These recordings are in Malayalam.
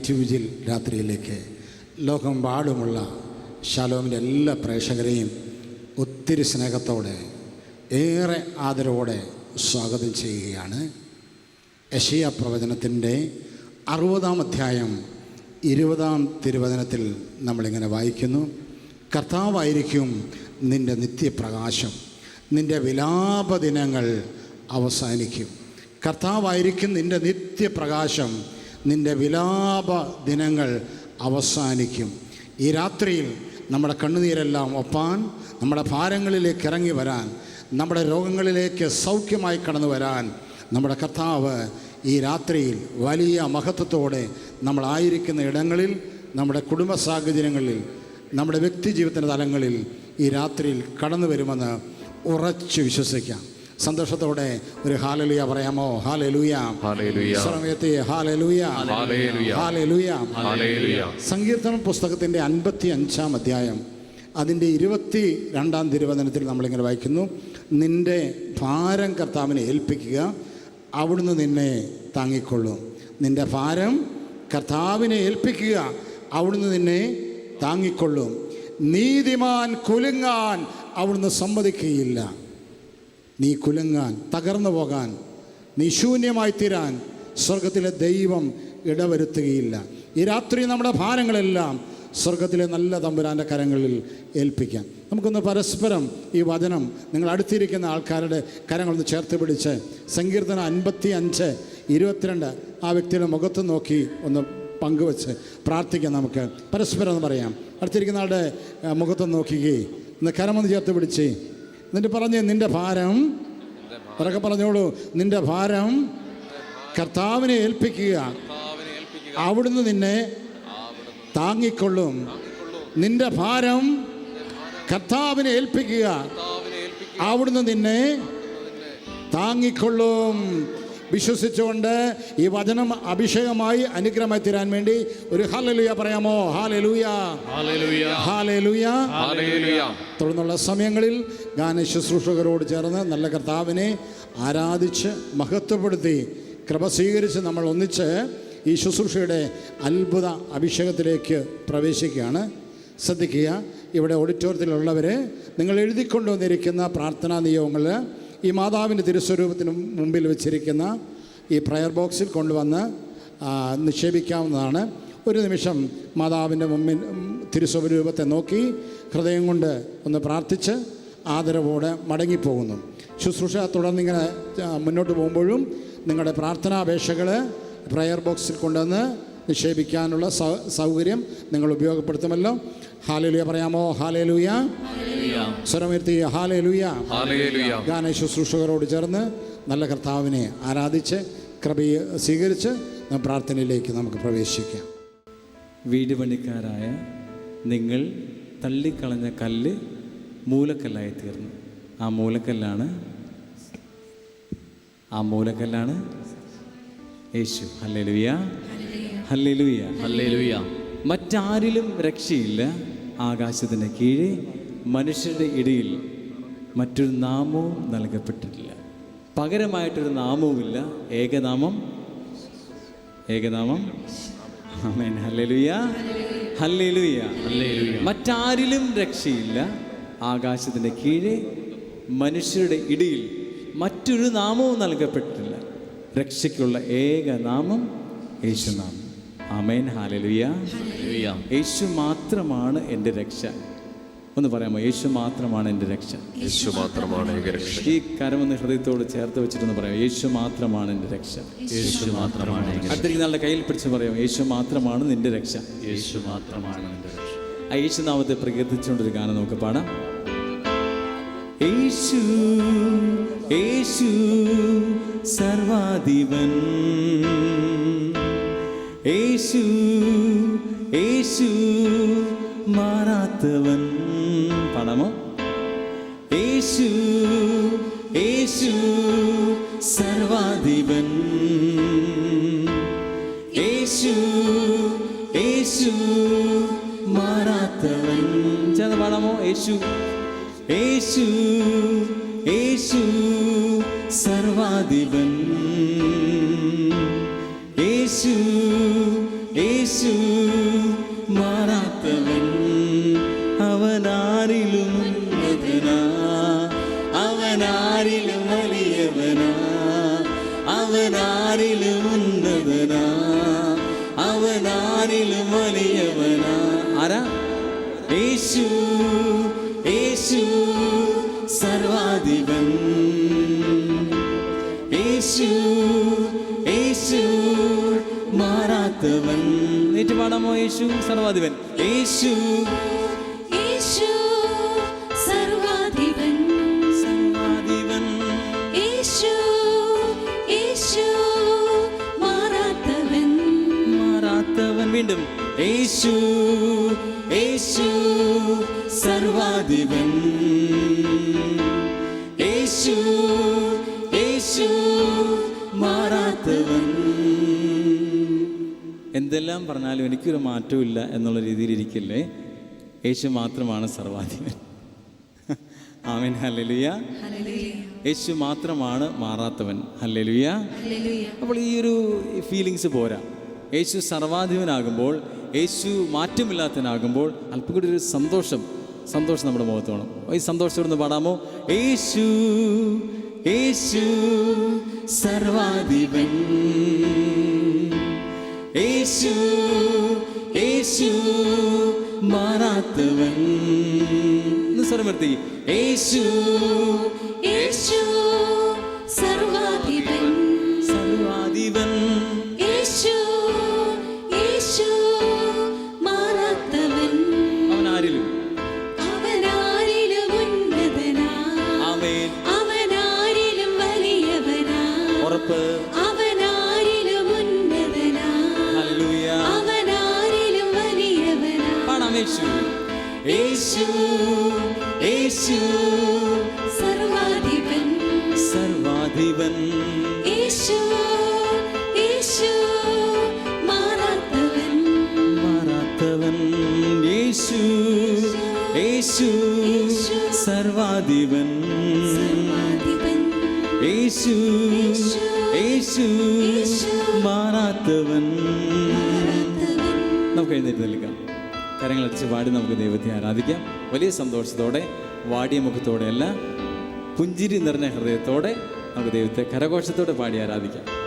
നൈറ്റ് വിജിൽ രാത്രിയിലേക്ക് ലോകമെമ്പാടുമുള്ള ശാലോമിൻ്റെ എല്ലാ പ്രേക്ഷകരെയും ഒത്തിരി സ്നേഹത്തോടെ ഏറെ ആദരവോടെ സ്വാഗതം ചെയ്യുകയാണ്. യെശയ്യാ പ്രവചനത്തിൻ്റെ 60-ാം അധ്യായം 20-ാം തിരുവചനത്തിൽ നമ്മളിങ്ങനെ വായിക്കുന്നു. കർത്താവായിരിക്കും നിൻ്റെ നിത്യപ്രകാശം, നിൻ്റെ വിലാപദിനങ്ങൾ അവസാനിക്കും. കർത്താവായിരിക്കും നിൻ്റെ നിത്യപ്രകാശം, നിൻ്റെ വിലാപ ദിനങ്ങൾ അവസാനിക്കും. ഈ രാത്രിയിൽ നമ്മുടെ കണ്ണുനീരെല്ലാം ഒപ്പാൻ, നമ്മുടെ ഭാരങ്ങളിലേക്ക് ഇറങ്ങി വരാൻ, നമ്മുടെ രോഗങ്ങളിലേക്ക് സൗഖ്യമായി കടന്നു വരാൻ നമ്മുടെ കർത്താവ് ഈ രാത്രിയിൽ വലിയ മഹത്വത്തോടെ നമ്മളായിരിക്കുന്ന ഇടങ്ങളിൽ, നമ്മുടെ കുടുംബ സാഹചര്യങ്ങളിൽ, നമ്മുടെ വ്യക്തി ജീവിതത്തിൻ്റെ തലങ്ങളിൽ ഈ രാത്രിയിൽ കടന്നു വരുമെന്ന് ഉറച്ചു വിശ്വസിക്കാം. സന്തോഷത്തോടെ ഒരു ഹാലലുയ പറയാമോ? ഹാലലുയ, സമയത്തെ ഹാലലുയ, ഹാലലുയ. സങ്കീർത്തനം പുസ്തകത്തിൻ്റെ 55-ാം അധ്യായം അതിൻ്റെ 22-ാം തിരുവചനത്തിൽ നമ്മളിങ്ങനെ വായിക്കുന്നു. നിൻ്റെ ഭാരം കർത്താവിനെ ഏൽപ്പിക്കുക, അവിടുന്ന് നിന്നെ താങ്ങിക്കൊള്ളും. നിൻ്റെ ഭാരം കർത്താവിനെ ഏൽപ്പിക്കുക, അവിടുന്ന് നിന്നെ താങ്ങിക്കൊള്ളും. നീതിമാൻ കുലുങ്ങാൻ അവിടുന്ന് സമ്മതിക്കുകയില്ല. നീ കുലുങ്ങാൻ, തകർന്നു പോകാൻ, നീ ശൂന്യമായി തീരാൻ സ്വർഗത്തിലെ ദൈവം ഇടവരുത്തുകയില്ല. ഈ രാത്രി നമ്മുടെ ഭാരങ്ങളെല്ലാം സ്വർഗത്തിലെ നല്ല തമ്പുരാൻ്റെ കരങ്ങളിൽ ഏൽപ്പിക്കാം. നമുക്കൊന്ന് പരസ്പരം ഈ വചനം നിങ്ങൾ അടുത്തിരിക്കുന്ന ആൾക്കാരുടെ കരങ്ങളൊന്ന് ചേർത്ത് പിടിച്ച് സങ്കീർത്തനം 55:22 ആ വ്യക്തിയുടെ മുഖത്ത് നോക്കി ഒന്ന് പങ്കുവെച്ച് പ്രാർത്ഥിക്കാം. നമുക്ക് പരസ്പരം ഒന്ന് പറയാം. അടുത്തിരിക്കുന്ന ആളുടെ മുഖത്ത് നോക്കിക്കേ, ഒന്ന് കരമൊന്ന് ചേർത്ത് പിടിച്ച് എന്നിട്ട് പറഞ്ഞ്, നിൻ്റെ ഭാരം, ഉറക്കെ പറഞ്ഞോളൂ, നിൻ്റെ ഭാരം കർത്താവിനെ ഏൽപ്പിക്കുക, അവിടുന്ന് നിന്നെ താങ്ങിക്കൊള്ളും. നിൻ്റെ ഭാരം കർത്താവിനെ ഏൽപ്പിക്കുക, അവിടുന്ന് നിന്നെ താങ്ങിക്കൊള്ളും. വിശ്വസിച്ചുകൊണ്ട് ഈ വചനം അഭിഷേകമായി അനുഗ്രഹമായി തീരാൻ വേണ്ടി ഒരു ഹല്ലേലൂയ പറയാമോ? Hallelujah, hallelujah. തുടർന്നുള്ള സമയങ്ങളിൽ ഗാന ശുശ്രൂഷകരോട് ചേർന്ന് നല്ല കർത്താവിനെ ആരാധിച്ച് മഹത്വപ്പെടുത്തി കൃപ സ്വീകരിച്ച് നമ്മൾ ഒന്നിച്ച് ഈ ശുശ്രൂഷയുടെ അത്ഭുത അഭിഷേകത്തിലേക്ക് പ്രവേശിക്കുകയാണ്. ശ്രദ്ധിക്കുക, ഇവിടെ ഓഡിറ്റോറിയത്തിലുള്ളവർ നിങ്ങൾ എഴുതിക്കൊണ്ടുവന്നിരിക്കുന്ന പ്രാർത്ഥനാ നിയോഗങ്ങൾ ഈ മാതാവിൻ്റെ തിരുസ്വരൂപത്തിന് മുമ്പിൽ വെച്ചിരിക്കുന്ന ഈ പ്രയർ ബോക്സിൽ കൊണ്ടുവന്ന് നിക്ഷേപിക്കാവുന്നതാണ്. ഒരു നിമിഷം മാതാവിൻ്റെ മുമ്പിൽ തിരുസ്വരൂപത്തെ നോക്കി ഹൃദയം കൊണ്ട് ഒന്ന് പ്രാർത്ഥിച്ച് ആദരവോടെ മടങ്ങിപ്പോകുന്നു. ശുശ്രൂഷ തുടർന്നിങ്ങനെ മുന്നോട്ട് പോകുമ്പോഴും നിങ്ങളുടെ പ്രാർത്ഥനാപേക്ഷകൾ പ്രയർ ബോക്സിൽ കൊണ്ടുവന്ന് നിക്ഷേപിക്കാനുള്ള സൗകര്യം നിങ്ങൾ ഉപയോഗപ്പെടുത്തുമല്ലോ. ഹാലേലൂയ പറയാമോ? ഹാലേലൂയ, സ്വരമുയർത്തി ഹാലേലൂയ. ഗാന ശുശ്രൂഷകരോട് ചേർന്ന് നല്ല കർത്താവിനെ ആരാധിച്ച് കൃപയെ സ്വീകരിച്ച് പ്രാർത്ഥനയിലേക്ക് നമുക്ക് പ്രവേശിക്കാം. വീട് പണിക്കാരായ നിങ്ങൾ തള്ളിക്കളഞ്ഞ കല്ല് മൂലക്കല്ലായി തീർന്നു. ആ മൂലക്കല്ലാണ് യേശു. ഹല്ലേലൂയ, ഹല്ലേലൂയ, ഹല്ലേലൂയ. മറ്റാരിലും രക്ഷയില്ല ആകാശത്തിന് കീഴെ, മനുഷ്യരുടെ ഇടയിൽ മറ്റൊരു നാമവും നൽകപ്പെട്ടിട്ടില്ല. പകരമായിട്ടൊരു നാമവുമില്ല, ഏകനാമം. ആമേൻ. ഹല്ലേലൂയ, ഹല്ലേലൂയ, ഹല്ലേലൂയ. മറ്റാരിലും രക്ഷയില്ല ആകാശത്തിൻ്റെ കീഴെ, മനുഷ്യരുടെ ഇടയിൽ മറ്റൊരു നാമവും നൽകപ്പെട്ടിട്ടില്ല. രക്ഷയ്ക്കുള്ള ഏക നാമം യേശുനാമം. ആമേൻ. ഹല്ലേലൂയ. യേശു മാത്രമാണ് എൻ്റെ രക്ഷ. ഒന്ന് പറയാമോ? യേശു മാത്രമാണ് എൻ്റെ രക്ഷ. യേശു മാത്രമാണ് എൻ്റെ രക്ഷ. ഈ കരമൊന്ന് ഹൃദയത്തോട് ചേർത്ത് വെച്ചിട്ടൊന്ന് പറയാം, യേശു മാത്രമാണ് എൻ്റെ രക്ഷ. യേശു മാത്രമാണ്. അടുത്തിരിക്കുന്ന ആളുടെ കയ്യിൽ പിടിച്ച് പറയാം, യേശു മാത്രമാണ് നിൻ്റെ രക്ഷ. യേശു മാത്രമാണ് എൻ്റെ രക്ഷ. ആ യേശുനാമത്തെ പ്രകീർത്തിച്ചുകൊണ്ടൊരു ഗാനം നമുക്ക് പാടാം. യേശു യേശു സർവാധിപൻ, യേശു യേശു മാറാത്തവൻ. പാടാമോ? യേശു യേശു സർവാധിപൻ, യേശു യേശു മാറാത്തവൻ. ചേർന്ന് പാടാമോ? യേശു യേശു യേശു സർവാധിപൻ, യേശു യേശു അവനാരിലും വലിയവനാ, അവനാരിലും ഉന്നതനാ, അവനാരിലും വലിയവനാ. ആരാ? യേശു, യേശു സർവാധിപൻ. യേശു, യേശു മാറാത്തവൻ. നേറ്റ് പാടാമോ? യേശു സർവാധിപൻ. യേശു, യേശു സർവാധിപൻ, സർവാധിപൻ. യേശു, യേശു മാറാത്തവൻ, മാറാത്തവൻ. വീണ്ടും യേശു, യേശു സർവാധിപൻ. യേശു, യേശു മാറാത്തവൻ. എന്തെല്ലാം പറഞ്ഞാലും എനിക്കൊരു മാറ്റവും ഇല്ല എന്നുള്ള രീതിയിൽ ഇരിക്കില്ലേ? യേശു മാത്രമാണ് സർവാധിപൻ. ആമേൻ. ഹല്ലേലൂയ. യേശു മാത്രമാണ് മാറാത്തവൻ. ഹല്ലേലൂയ. അപ്പോൾ ഈ ഒരു ഫീലിങ്സ് പോരാ. യേശു സർവാധിപനാകുമ്പോൾ, യേശു മാറ്റമില്ലാത്തവനാകുമ്പോൾ അല്പം കൂടി ഒരു സന്തോഷം നമ്മുടെ മുഖത്ത് വേണം. ഈ സന്തോഷത്തോടൊന്ന് പാടാമോ? യേശു, യേശു സർവാധിപൻ. യേശു, യേശു മാറാത്തവൻ. സ്വരമെത്തി. യേശു, യേശു സർവാധിപൻ, സർവാധിപൻ. യേശു, യേശു മാറാത്തവൻ, അവനാരിലും അവനാരിലും ഉന്നതനാ, ആമേൻ. അവനാരിലും വലിയവനാ, ഉറപ്പ്. അവനാരിലും ഉന്നതനാ, ഹല്ലേലൂയ. അവനാരിലും വലിയവനാ. പാടാം. യേശു, യേശു, യേശു സർവാധിപൻ, സർവാധിപൻ. യേശു, യേശു മാറാത്തവൻ, മാറാത്തവൻ. യേശു, യേശു സർവാധിപൻ. സർവാധിപൻ, യേശു, യേശു മാറാത്തവൻ. മാറാത്തവൻ. നമുക്ക് എഴുന്നേറ്റ് നിൽക്കാം. കരങ്ങളടിച്ച് പാടി നമുക്ക് ദൈവത്തെ ആരാധിക്കാം. വലിയ സന്തോഷത്തോടെ, വാടിയ മുഖത്തോടെയല്ല, പുഞ്ചിരി നിറഞ്ഞ ഹൃദയത്തോടെ നമുക്ക് ദൈവത്തെ കരഘോഷത്തോടെ പാടി ആരാധിക്കാം.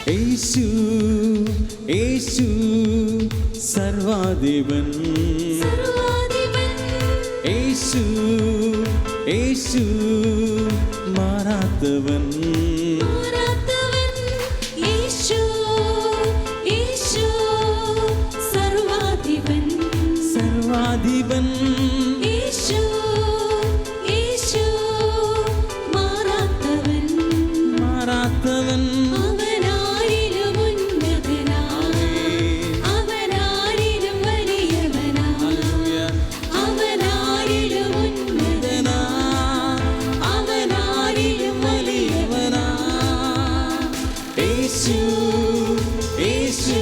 യേശു, യേശു സർവാധിപൻ. സർവാധിപൻ, യേശു, യേശു മാറാത്തവൻ. മാറാത്തവൻ, യേശു, യേശു സർവാധിപൻ, സർവാധിപൻ. യേശു, യേശു മാറാത്തവൻ, മാറാത്തവൻ. അവനാരിലും ഉന്നതനാ, അവനാരിലും വലിയവനാ, ഹല്ലേലൂയ. അവനാരിലും ഉന്നതനാ, അവനാരിലും വലിയവനാ. യേശു, യേശു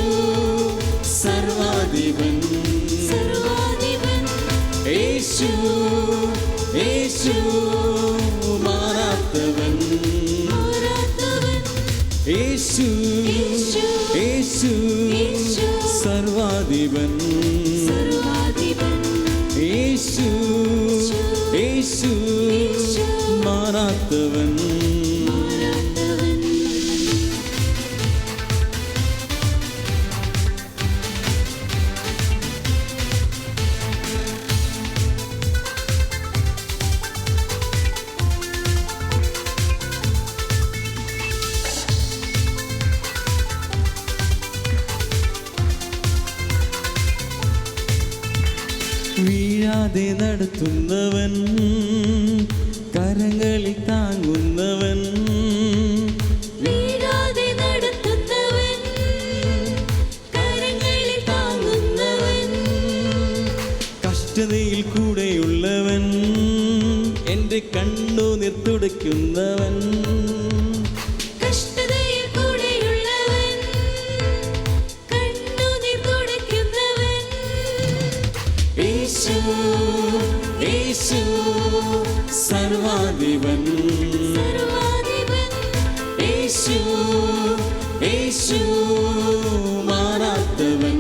സർവാധിപൻ. സർവാധിപൻ, യേശു, യേശു മാറാത്തവൻ. മാറാത്തവൻ, യേശു, യേശു, യേശു യേശു സർവാധിപൻ. സർവാധിപൻ, യേശു, യേശു മാറാത്തവൻ. മാറാത്തവൻ. വീഴാതെ നടത്തുന്നവൻ, കരങ്ങളിൽ താങ്ങുന്നവൻ. വീഴാതെ നടത്തുന്നവൻ, കരങ്ങളിൽ താങ്ങുന്നവൻ, കഷ്ടതയിൽ കൂടെയുള്ളവൻ, എൻ്റെ കണ്ണുനീർ തുടയ്ക്കുന്നവൻ. കഷ്ടതയിൽ കൂടെയുള്ളവൻ, കണ്ണുനീർ തുടയ്ക്കുന്നവൻ. യേശു, യേശു സർവാധിപൻ സർവാധിപൻ യേശു യേശു മാറാത്തവൻ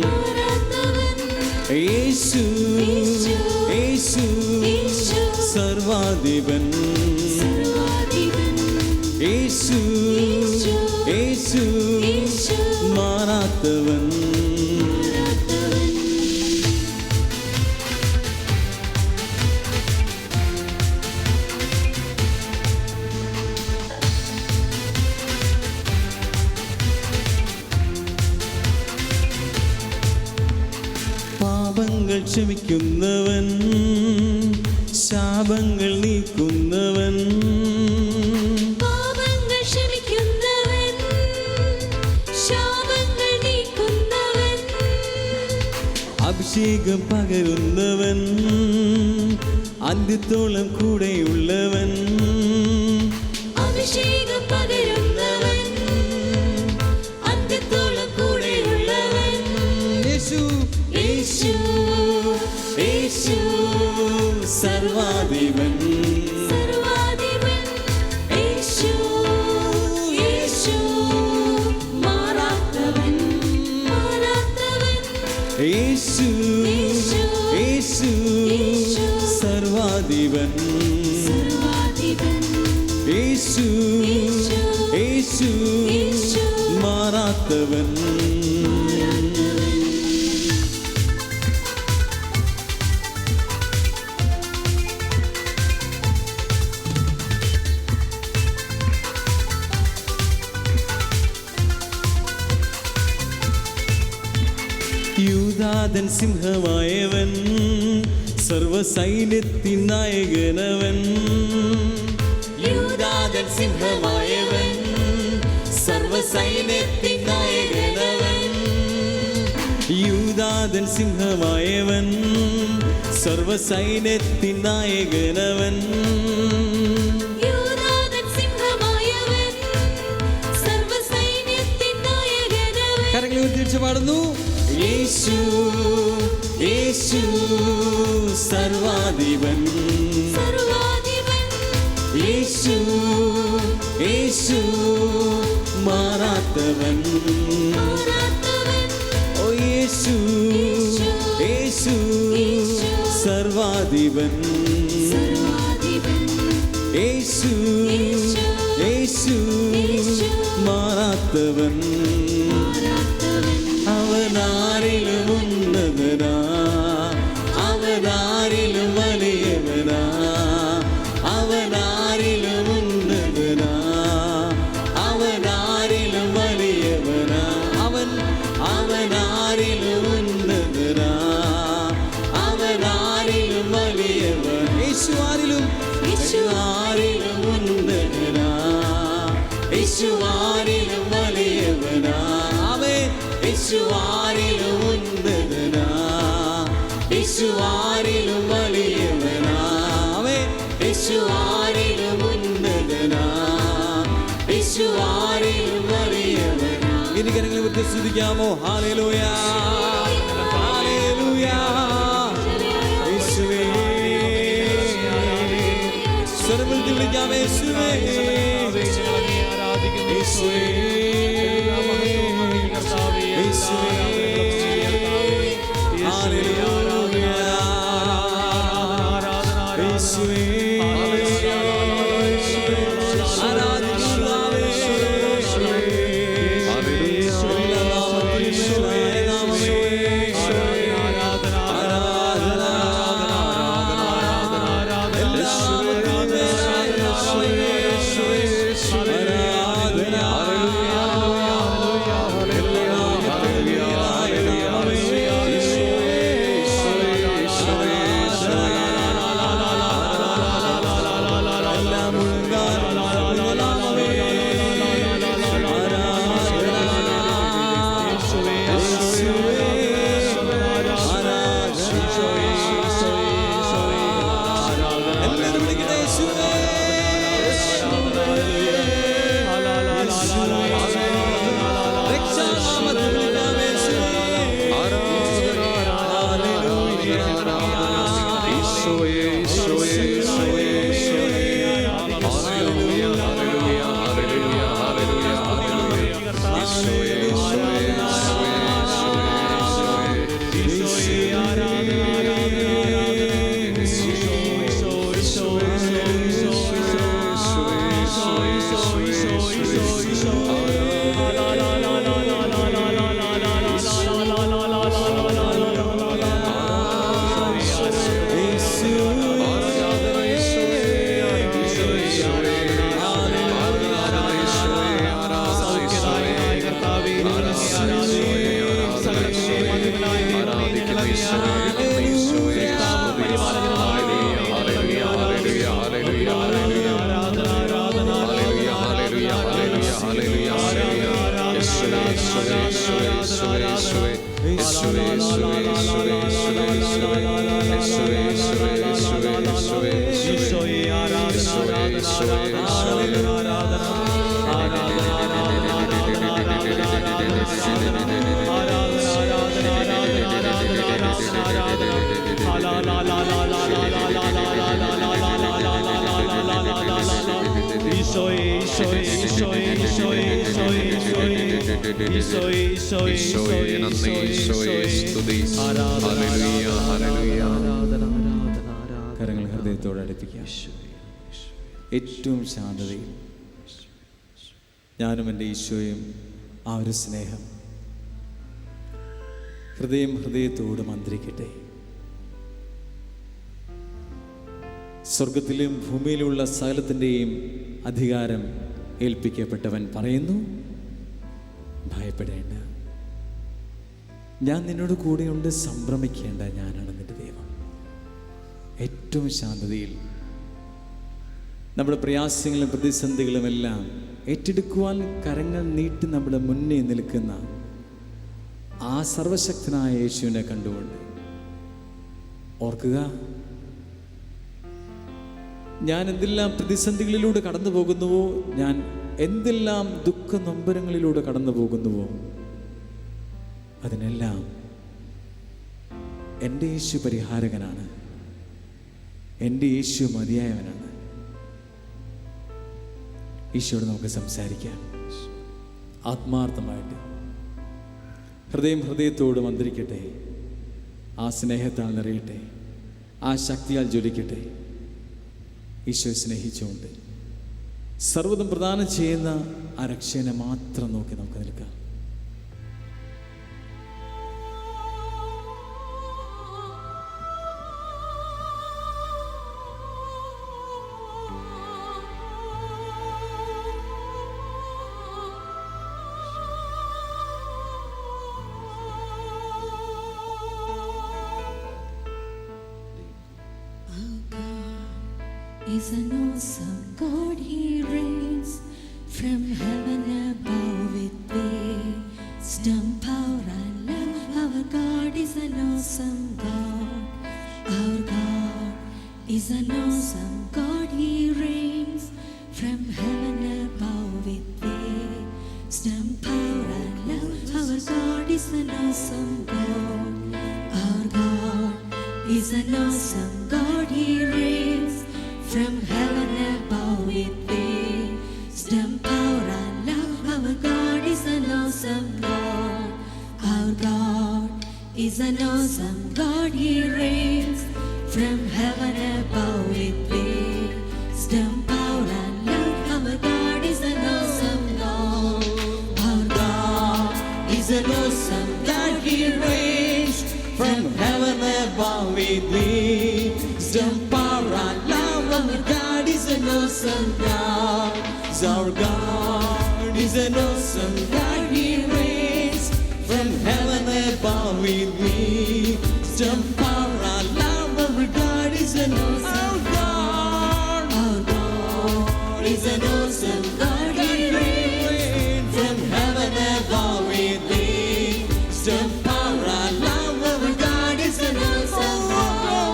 മാറാത്തവൻ യേശു യേശു യേശു യേശു സർവാധിപൻ സർവാധിപൻ യേശു യേശു യേശു യേശു മാറാത്തവൻ മാറാത്തവൻ പാപങ്ങൾ ക്ഷമിക്കുന്നവൻ ശാപങ്ങൾ നീക്കുന്നവൻ പാപങ്ങൾ ക്ഷമിക്കുന്നവൻ ശാപങ്ങൾ നീക്കുന്നവൻ അഭിഷേകം പകരുന്നവൻ അന്ത്യത്തോളം കൂടെയുള്ളവൻ അഭിഷേകം പകരുന്നവൻ അന്ത്യത്തോളം കൂടെയുള്ളവൻ യേശു യേശു യേശു സർവാധിപൻ സർവാധിപൻ യേശു യേശു മാറാത്തവൻ മാറാത്തവൻ യേശു യേശു യേശു യേശു സർവാധിപൻ സർവാധിപൻ യേശു യേശു യേശു യേശു മാറാത്തവൻ യൂദാതൻ സിംഹമായവൻ സർവസൈന്യത്തിൻ നായകനവൻ യൂദാതൻ സിംഹമായവൻ സർവസൈന്യത്തിൻ നായകനവൻ യൂദാതൻ സിംഹമായവൻ സർവസൈന്യത്തിൻ നായകനവൻ യൂദാതൻ സിംഹമായവൻ സർവ്വസൈന്യത്തിൻ നായകനവൻ കരങ്ങൾ ഉയർത്തി പാടുന്നു യേശു യേശു സർവാധിപൻ സർവാധിപൻ യേശു യേശു മാറാത്തവൻ മാറാത്തവൻ ഓ യേശു യേശു യേശു സർവാധിപൻ സർവാധിപൻ യേശു യേശു യേശു യേശു മാറാത്തവൻ മാറാത്തവൻ അവനാരിലും ഉന്നതനാ അവനാരിലും വലിയവനാ അവനാരിലും ഉന്നതനാ അവനാരിലും വലിയവനാ അവനാരിലും ഉന്നതനാ അവനാരിലും വലിയവൻ യേശു ആരിലും ഉന്നതനാ യേശു ആരിലും വലിയവനാ യേശു ആരിലും ഉന്നതനാ യേശു ആരിലും വലിയവനാ യേശു ആരിലും ഉന്നതനാ യേശു ആരിലും വലിയവനാ ഇനി കരങ്ങളെ വിട്ട് സ്തുതിക്കാമോ ഹല്ലേലൂയ ഹല്ലേലൂയ യേശുവേ സ്വരത്തിൽ വിളിക്കാമേ യേശുവേ യേശുവേ കരങ്ങൾ ഹൃദയത്തോട് അടുപ്പിക്കാം. ഏറ്റവും ശാന്തതയിൽ ഞാനും എൻ്റെ ഈശോയും ആ ഒരു സ്നേഹം ഹൃദയത്തോട് മന്ത്രിക്കട്ടെ. സ്വർഗത്തിലും ഭൂമിയിലുള്ള സകലത്തിൻ്റെയും അധികാരം ഏൽപ്പിക്കപ്പെട്ടവൻ പറയുന്നു, ഭയപ്പെടേണ്ട, ഞാൻ നിന്നോട് കൂടെയുണ്ട്, സംഭ്രമിക്കേണ്ട, ഞാനാണ് നിന്റെ ദൈവം. ഏറ്റവും ശാന്തതയിൽ നമ്മുടെ പ്രയാസങ്ങളും പ്രതിസന്ധികളുമെല്ലാം ഏറ്റെടുക്കുവാൻ കരങ്ങൾ നീട്ടി നമ്മുടെ മുന്നേ നിൽക്കുന്ന ആ സർവശക്തനായ യേശുവിനെ കണ്ടുകൊണ്ട് ഓർക്കുക, ഞാൻ എന്തെല്ലാം പ്രതിസന്ധികളിലൂടെ കടന്നു പോകുന്നുവോ, ഞാൻ എന്തെല്ലാം ദുഃഖ നൊമ്പരങ്ങളിലൂടെ കടന്നു പോകുന്നുവോ, അതിനെല്ലാം എൻ്റെ യേശു പരിഹാരകനാണ്, എൻ്റെ യേശു മതിയായവനാണ്. ഈശോയോട് നമുക്ക് സംസാരിക്കാം ആത്മാർത്ഥമായിട്ട്. ഹൃദയത്തോട് മന്ത്രിക്കട്ടെ, ആ സ്നേഹത്താൽ നിറയട്ടെ, ആ ശക്തിയാൽ ജ്വലിക്കട്ടെ. ഈശോയെ സ്നേഹിച്ചുകൊണ്ട് സർവ്വതും പ്രദാനം ചെയ്യുന്ന ആ രക്ഷനെ മാത്രം നോക്കി നമുക്ക് നിൽക്കാം. Is an awesome God, He reigns from heaven above with wisdom, power and love. Our God is an awesome God. Our God is an awesome God. He reigns from heaven above with wisdom, power and love. Our God is an awesome God. Our God is an awesome God. He reigns from heaven above with wisdom, power and love. Our God is an awesome God. Our God is an awesome God. He reigns from heaven above with wisdom, power and love. Our God is an awesome God. Our God is an awesome God. He reigns from heaven above with wisdom, power and love. Our God is an awesome God. Our God is an awesome God. He reigns from heaven above with wisdom, power and love. Our God is an awesome God. Our God is an awesome God. He reigns from heaven above with wisdom, power and love. Our God is an awesome God.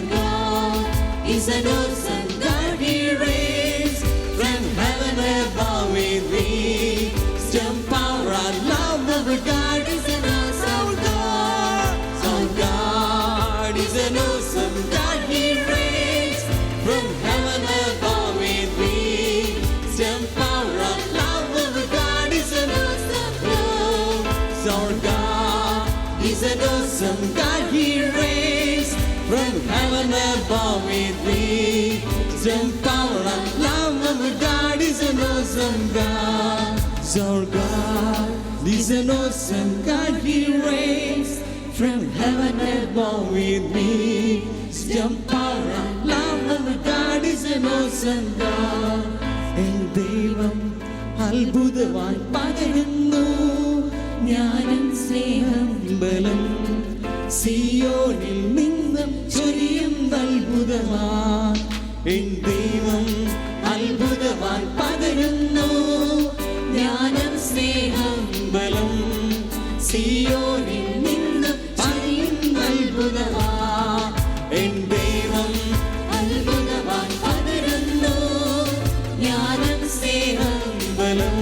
Our God is an awesome God. He reigns from heaven above with wisdom, power and love. Our God is an awesome God. Our God is an awesome God. He reigns from heaven above with wisdom, power and love. Our God is an awesome God. Our God is an awesome God. He reigns from heaven above with wisdom, power and love. Our God is an awesome God. Our God is an awesome God. He reigns from heaven above with wisdom, power and love. Our God is an awesome God. En ദൈവം അത്ഭുതമായി പകരുന്നു ജ്ഞാനം, സ്നേഹം, ബലം, സിയോനിൽ നിന്നും ചൊരിയും അത്ഭുതമായി എൻ ദൈവം അത്ഭുതവാൻ പകരുന്നു. ജ്ഞാനം സ്നേഹം ബലം സിയോനിൽ നിന്നും ചൊരിയുന്ന അത്ഭുതമാ. എൻ ദൈവം അത്ഭുതവാൻ പകരുന്നു. ജ്ഞാനം സ്നേഹം ബലം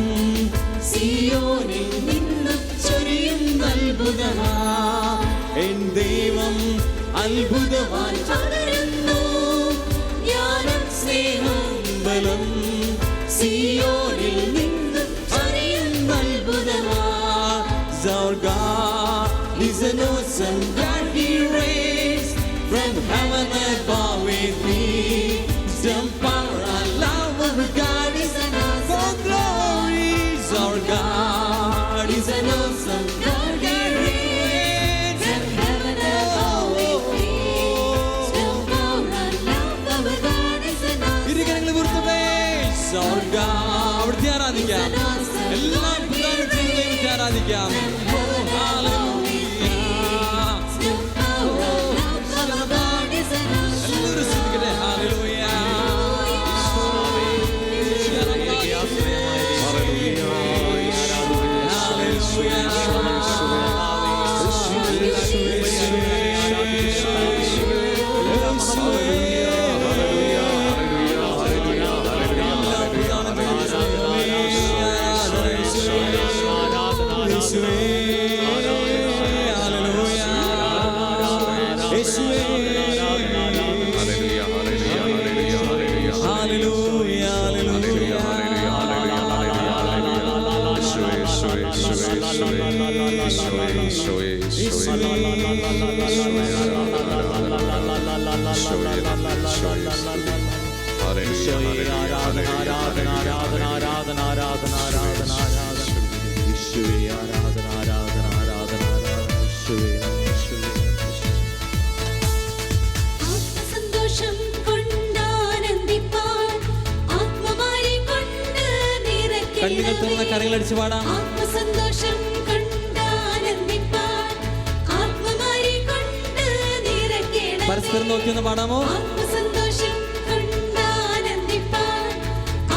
സിയോനിൽ നിന്നും ചൊരിയുന്ന അത്ഭുതമാ. എൻ ദൈവം അത്ഭുതവാൻ പകരുന്നു. ജ്ഞാനം സ്നേഹം ബലം സിയോനിൽ നിന്നും ചൊരിയുന്ന അത്ഭുതമാ. Our God is an awesome God. He reigns from heaven above with me. Some power and love. Our God is an awesome glory. Our God is an awesome God. He reigns From heaven above with me. Still power and love. Our God is an awesome ഇരുകരങ്ങൾ ഉയർത്തട്ടെ. Our God. അവിടുത്തെ ആരാധിക്കാം. എല്ലാം പ്രദാനം ചെയ്ത് ദൈവത്തെ ആരാധിക്കാം. Still power and love. Our God is an awesome എല്ലാവരും ശ്രദ്ധിക്കട്ടെ. ഹല്ലേലൂയ. ആത്മസന്തോഷം കൊണ്ടാനന്ദിപ്പാൻ ആത്മമാരി കൊണ്ട് കണ്ണുകൾ തുറന്ന കരങ്ങളടിച്ച് പാടാം. ആത്മസന്തോഷം കൊണ്ടാനന്ദിപ്പാൻ ആത്മമാരി കൊണ്ട് നിറയ്ക്കണം. പരസ്പരം നോക്കി ഒന്ന് പാടാമോ? ആത്മസന്തോഷം കൊണ്ടാനന്ദിപ്പാൻ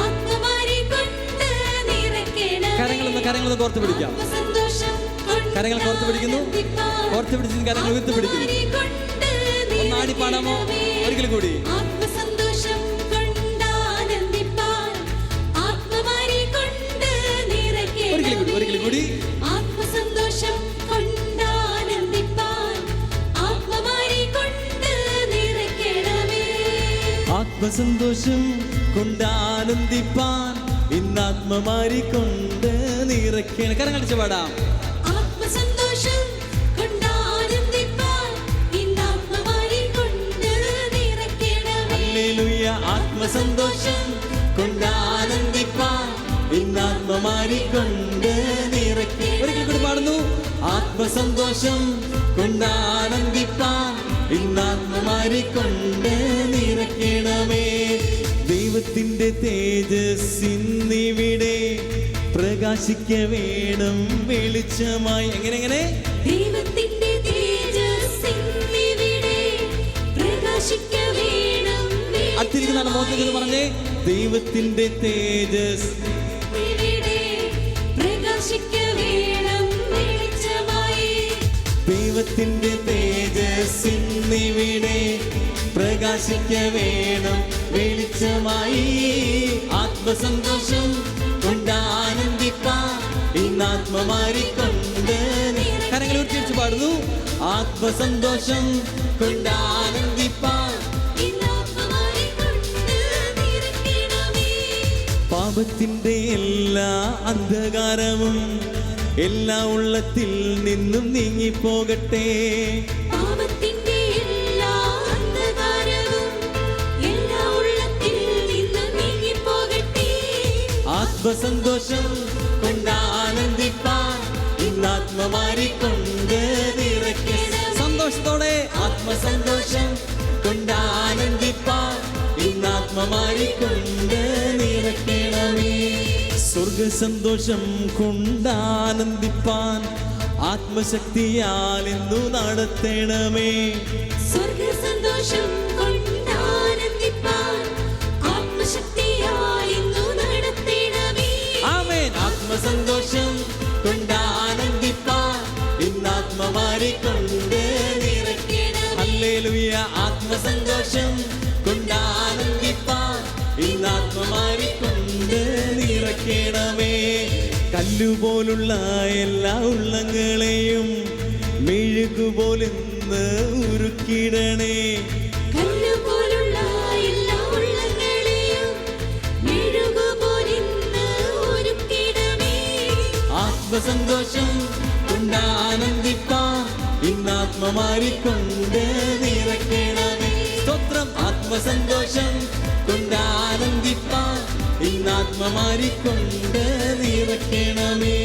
ആത്മമാരി കൊണ്ട് നിറയ്ക്കണം. കരങ്ങളൊന്ന് കോർത്ത് പിടിക്കാം. ആത്മസന്തോഷം കരങ്ങൾ കോർത്ത് പിടിക്കുന്നു. കോർത്ത് പിടിച്ച് കരങ്ങൾ ഉയർത്തി പിടിക്കുന്നു. ഒന്നാടി പാടാമോ? ഒരിക്കൽ കൂടി. ആത്മസന്തോഷം കൊണ്ടാനന്ദിപ്പാൻ ആത്മമാരി കൊണ്ട് നിറയ്ക്കണം. ഒരിക്കൽ കൂടി. ആത്മസന്തോഷം കൊണ്ടാനന്ദിപ്പാൻ ആത്മമാരി കൊണ്ട് നിറയ്ക്കണമേ. ആത്മസന്തോഷം കൊണ്ടാനന്ദിപ്പാൻ ഇന്നാത്മമാരി കൊണ്ട് നിറയ്ക്കണം. കരങ്ങളടിച്ച് പാടാം. ആത്മസന്തോഷം കൊണ്ടാനന്ദിപ്പാൻ ഇന്നാത്മമാരി കൊണ്ട് നിറയ്ക്കണമേ. ഹല്ലേലൂയ. ആത്മസന്തോഷം കൊണ്ടാനന്ദിപ്പാൻ ഇന്നാത്മമാരി കൊണ്ട് നിറയ്ക്കണം. ഒരിക്കൽ കൂടി പാടുന്നു. ആത്മസന്തോഷം കൊണ്ടാനന്ദിപ്പാൻ ഇന്നാത്മമാരി കൊണ്ട് നിറയ്ക്കണമേ. ദൈവത്തിന്റെ തേജസ്സിന്നിവിടെ പ്രകാശിക്ക വേണം വെളിച്ചമായി. എങ്ങനെ ദൈവത്തിന്റെ തേജസ്സിന്നിവിടെ പ്രകാശിക്ക വേണം അടുത്തിരിക്കുന്നതാണ് മോഹൻ പറഞ്ഞേ. ദൈവത്തിന്റെ തേജസ് ഇവിടെ പ്രകാശിക്ക വേണം വെളിച്ചമായി. ദൈവത്തിന്റെ തേജസ്സിന്നിവിടെ പ്രകാശിക്ക വേണം വെളിച്ചമായി. ആത്മസന്തോഷം കൊണ്ടാനന്ദിപ്പാൻ ഇന്നാത്മമാരി കൊണ്ട് കരങ്ങൾ ഉയർത്തി പാടുന്നു. ആത്മസന്തോഷം കൊണ്ടാനന്ദിപ്പാൻ ഇന്നാത്മമാരി കൊണ്ട് നിറയ്ക്കണമേ. പാപത്തിന്റെ എല്ലാ അന്ധകാരവും എല്ലാ ഉള്ളത്തിൽ നിന്നും നീങ്ങിപ്പോകട്ടെ. പാപത്തിന്റെ എല്ലാ അന്ധകാരവും എല്ലാ ഉള്ളത്തിൽ നിന്ന് നീങ്ങിപ്പോകട്ടെ. ആത്മസന്തോഷം കൊണ്ടാനന്ദിപ്പാൻ ഇന്നാത്മമാരി കൊണ്ട് നിറയ്ക്കണം. സന്തോഷത്തോടെ ആത്മസന്തോഷം കൊണ്ടാനന്ദിപ്പാൻ ഇന്നാത്മമാരി കൊണ്ട് നിറയ്ക്കണമേ. സ്വർഗസന്തോഷം കൊണ്ടാനന്ദിപ്പാൻ ആത്മശക്തിയാൽ ഇന്നു നടത്തണമേ. സ്വർഗസന്തോഷം കൊണ്ടാനന്ദിപ്പാൻ ഇന്നാത്മമാരിക്കൊണ്ട് നിറയ്ക്കണമേ. കല്ലുപോലുള്ള എല്ലാ ഉള്ളങ്ങളെയും മെഴുകുപോലിന്ന് ഉരുക്കിടണേ. കല്ലുപോലുള്ള എല്ലാ ഉള്ളങ്ങളെയും മെഴുകുപോലിന്ന് ഉരുക്കിടണേ. ആത്മസന്തോഷം കൊണ്ടാനന്ദിപ്പാൻ ഇന്നാത്മമാരിക്കൊണ്ട് നിറയ്ക്കണമേ. സ്തോത്രം. ആത്മസന്തോഷം കൊണ്ടാനന്ദിപ്പാൻ ഇന്നാത്മമാരിക്കൊണ്ട് നിറയ്ക്കണമേ.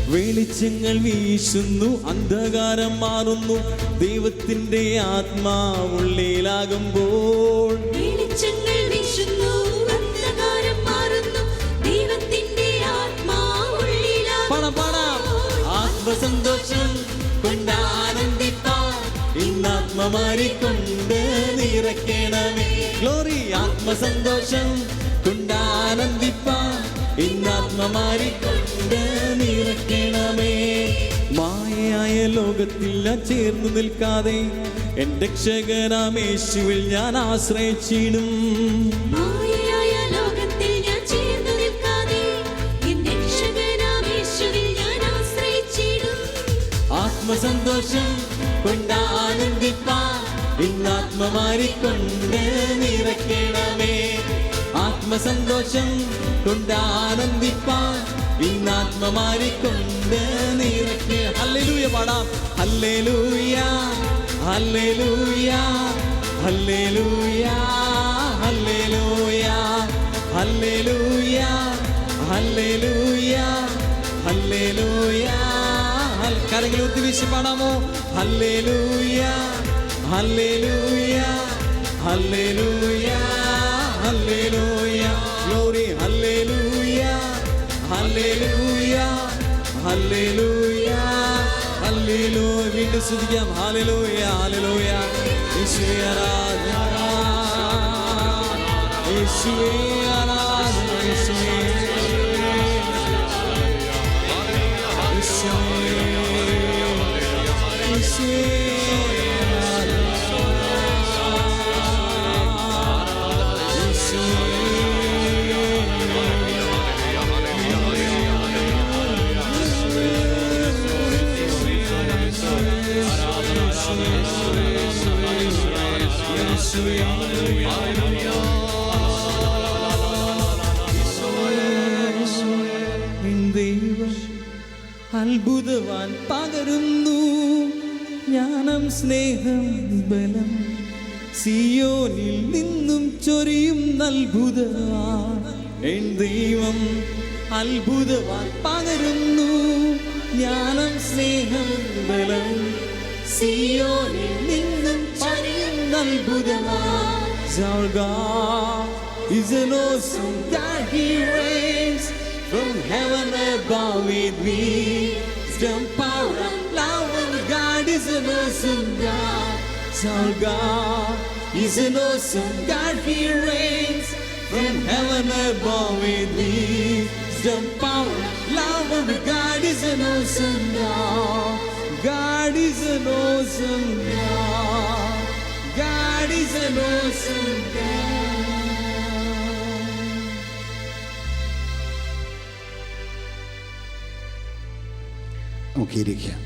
വെളിച്ചങ്ങൾ വീശുന്നു, അന്ധകാരം മാറുന്നു, ദൈവത്തിന്റെ ആത്മാവുള്ളിലാകുമ്പോൾ. വെളിച്ചങ്ങൾ വീശുന്നു, അന്ധകാരം മാറുന്നു, ദൈവത്തിന്റെ ആത്മാവുള്ളിലാകുമ്പോൾ. ആത്മസന്തോഷം കൊണ്ടാനന്ദിപ്പാൻ ഇന്നാത്മമാരിക്കൊണ്ട് നിറയ്ക്കണമേ. ഗ്ലോറി. ആത്മസന്തോഷം കൊണ്ടാനന്ദിപ്പാൻ ഇന്നാത്മമാരിക്കൊണ്ട് നിറയ്ക്കണമേ. മായയായ ലോകത്തിൽ ഞാൻ ചേർന്നു നിൽക്കാതെ എൻ്റെ രക്ഷകനാം യേശുവിൽ ഞാൻ ആശ്രയിച്ചിടും. മായയായ ലോകത്തിൽ ഞാൻ ചേർന്നു നിൽക്കാതെ എന്റെ രക്ഷകനാം യേശുവിൽ ഞാൻ ആശ്രയിച്ചിടും. ആത്മസന്തോഷം കൊണ്ടാനന്ദിപ്പാൻ ഇന്നാത്മമാരിക്കൊണ്ട് നിറയ്ക്കണമേ. ആത്മസന്തോഷം കൊണ്ടാനന്ദിപ്പാൻ ഇന്നാത്മമാരിക്കൊണ്ട് നിറയ്ക്കണമേ. ഹല്ലേലൂയ പാടാം. ഹല്ലേലൂയ, ഹല്ലേലൂയ, ഹല്ലേലൂയ, ഹല്ലേലൂയ, ഹല്ലേലൂയ, ഹല്ലേലൂയ, ഹല്ലേലൂയ. കരങ്ങൾ ഉയർത്തി വീശി പാടാമോ? ഹല്ലേലൂയ, ഹല്ലേലൂയ, ഹല്ലേലൂയ, ഹല്ലേലൂയ. ഗ്ലോറി. ഹല്ലേലൂയ, ഹല്ലേലൂയ, ഹല്ലേലൂയ, ഹല്ലേലൂയ. വീണ്ടും സ്തുതിക്കാം. ഹല്ലേലൂയ, ഹല്ലേലൂയ. യേശുവേ ആരാധന, യേശുവേ ആരാധന, യേശുവേ, ദൈവം അത്ഭുതവാൻ പകരുന്നു, ജ്ഞാനം, സ്നേഹം, ബലം സിയോനിൽ നിന്നും ചൊരിയും അത്ഭുതവാൻ. എൻ ദൈവം അത്ഭുതവാൻ പകരുന്നു, ജ്ഞാനം, സ്നേഹം, ബലം സിയോനിൽ നിന്നും ചൊരിയും അത്ഭുതവാൻ. Our God is an awesome God, He reigns from heaven above with me. Wisdom, power and love, our God is an awesome God. Our God is an awesome God, He reigns from heaven above with me. Wisdom, power and love, our God is an awesome God. God is an awesome God. God is an awesome God. നമുക്ക് ഇരിക്കാം.